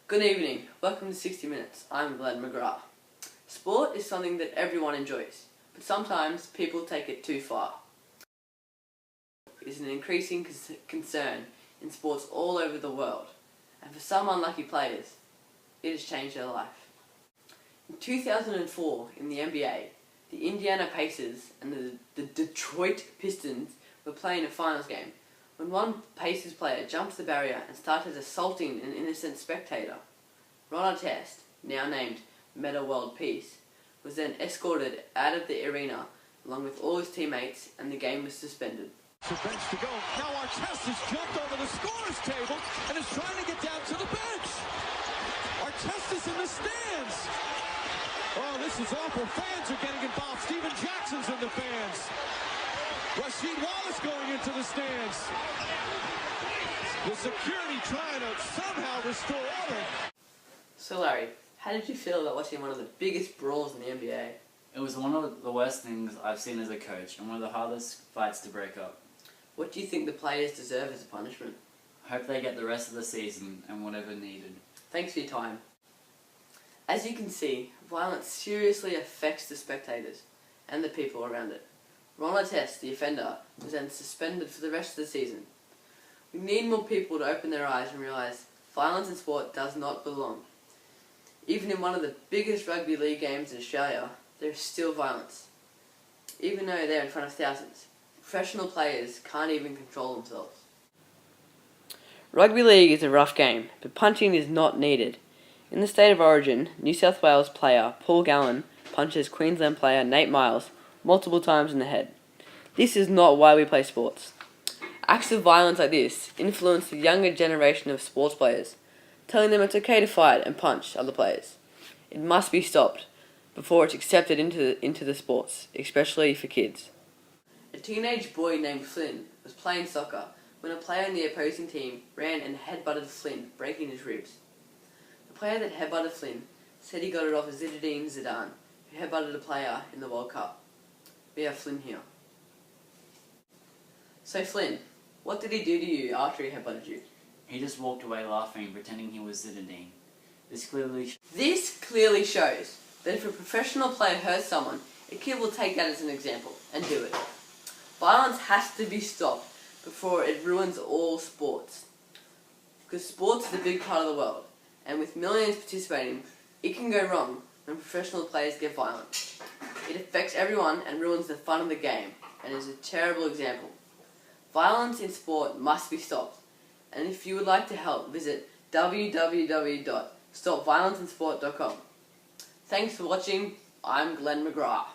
Good evening, welcome to 60 Minutes. I'm Glenn McGrath. Sport is something that everyone enjoys, but sometimes people take it too far. It is an increasing concern in sports all over the world, and for some unlucky players, it has changed their life. In 2004, in the NBA, the Indiana Pacers and the Detroit Pistons were playing a finals game when one Pacers player jumped the barrier and started assaulting an innocent spectator. Ron Artest, now named Metta World Peace, was then escorted out of the arena along with all his teammates, and the game was suspended. Bench to go. Now Artest has jumped over the scorer's table and is trying to get down to the bench. Artest is in the stands. Oh, this is awful. Fans are getting involved. Steven Jackson's in the fans. Rasheed Wallace going into the stands. The security trying to somehow restore order. So Larry, how did you feel about watching one of the biggest brawls in the NBA? It was one of the worst things I've seen as a coach and one of the hardest fights to break up. What do you think the players deserve as a punishment? I hope they get the rest of the season and whatever needed. Thanks for your time. As you can see, violence seriously affects the spectators and the people around it. Ron Artest, the offender, was then suspended for the rest of the season. We need more people to open their eyes and realise violence in sport does not belong. Even in one of the biggest rugby league games in Australia, there is still violence. Even though they're in front of thousands, professional players can't even control themselves. Rugby league is a rough game, but punching is not needed. In the state of origin, New South Wales player Paul Gallen punches Queensland player Nate Miles multiple times in the head. This is not why we play sports. Acts of violence like this influence the younger generation of sports players, telling them it's okay to fight and punch other players. It must be stopped before it's accepted into the sports, especially for kids. A teenage boy named Flynn was playing soccer when a player in the opposing team ran and headbutted Flynn, breaking his ribs. The player that headbutted Flynn said he got it off Zinedine Zidane, who headbutted a player in the World Cup. We have Flynn here. So Flynn, what did he do to you after he headbutted you? He just walked away laughing, pretending he was Zinedine. This clearly shows that if a professional player hurts someone, a kid will take that as an example and do it. Violence has to be stopped before it ruins all sports. Because sports is a big part of the world, and with millions participating, it can go wrong when professional players get violent. It affects everyone and ruins the fun of the game, and is a terrible example. Violence in sport must be stopped, and if you would like to help, visit www.stopviolenceinsport.com. Thanks for watching. I'm Glenn McGrath.